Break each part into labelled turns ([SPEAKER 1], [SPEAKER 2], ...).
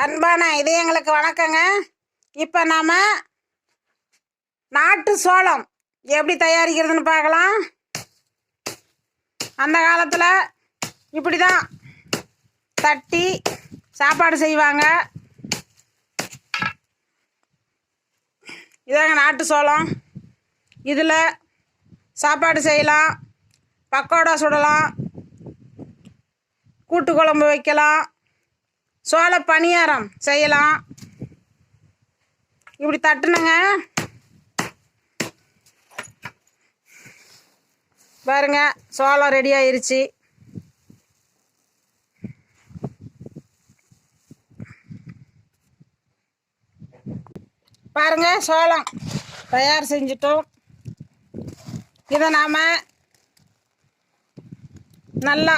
[SPEAKER 1] அன்பான இதயங்களுக்கு வணக்கங்க. இப்போ நாம் நாட்டு சோளம் எப்படி தயாரிக்கிறதுன்னு பார்க்கலாம். அந்த காலத்தில் இப்படி தான் தட்டி சாப்பாடு செய்வாங்க. இதாங்க நாட்டு சோளம். இதில் சாப்பாடு செய்யலாம், பக்கோடா சுடலாம், கூட்டு குழம்பு வைக்கலாம், சோள பணியாரம் செய்யலாம். இப்படி தட்டுனுங்க. பாருங்க, சோளம் ரெடி ஆயிருச்சு. பாருங்க, சோளம் தயார் செஞ்சிட்டோம். இதை நாம் நல்லா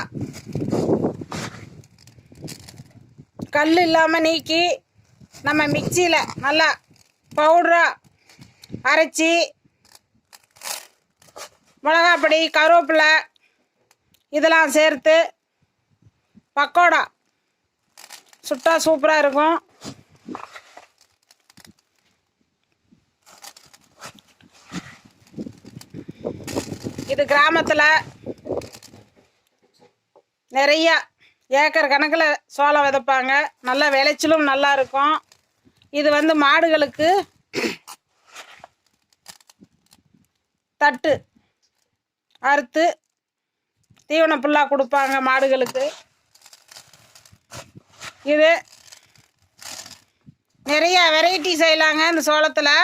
[SPEAKER 1] கல் இல்லாமல் நீக்கி நம்ம மிக்சியில் நல்லா பவுடராக அரைச்சி மிளகாப்பொடி, கருவேப்பிலை இதெல்லாம் சேர்த்து பக்கோடா சுட்டா சூப்பராக இருக்கும். இது கிராமத்தில் நிறைய ஏக்கர் கணக்கில் சோளம் விதைப்பாங்க. நல்ல விளைச்சலும் நல்லா இருக்கும். இது மாடுகளுக்கு தட்டு அறுத்து தீவன புல்லாக கொடுப்பாங்க மாடுகளுக்கு. இது நிறைய வெரைட்டி செய்யலாங்க இந்த சோளத்தில்.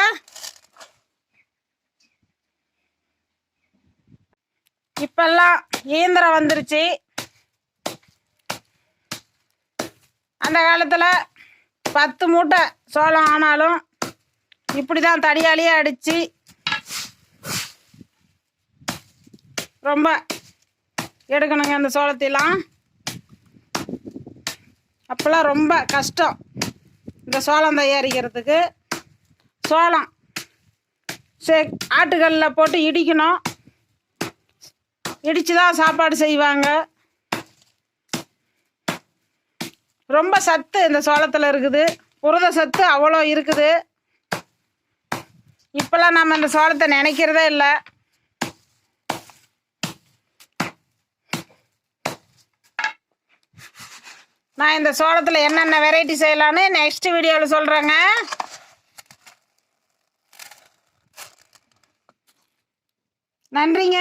[SPEAKER 1] இப்பெல்லாம் இயந்திரம் வந்துருச்சு. அந்த காலத்தில் 10 மூட்டை சோளம் ஆனாலும் இப்படி தான் தடியாலேயே அடித்து ரொம்ப எடுக்கணுங்க இந்த சோளத்தையெல்லாம். அப்போல்லாம் ரொம்ப கஷ்டம் இந்த சோளம் தயாரிக்கிறதுக்கு. சோளம் ஆட்டுக்கல்லில் போட்டு இடிக்கணும். இடித்து தான் சாப்பாடு செய்வாங்க. ரொம்ப சத்து இந்த சோளத்தில் இருக்குது. புரத சத்து அவ்வளோ இருக்குது. இப்போல்லாம் நம்ம இந்த சோளத்தை நினைக்கிறதே இல்லை. நான் இந்த சோளத்தில் என்னென்ன வெரைட்டி செய்யலான்னு நெக்ஸ்ட் வீடியோவில் சொல்கிறேங்க. நன்றிங்க.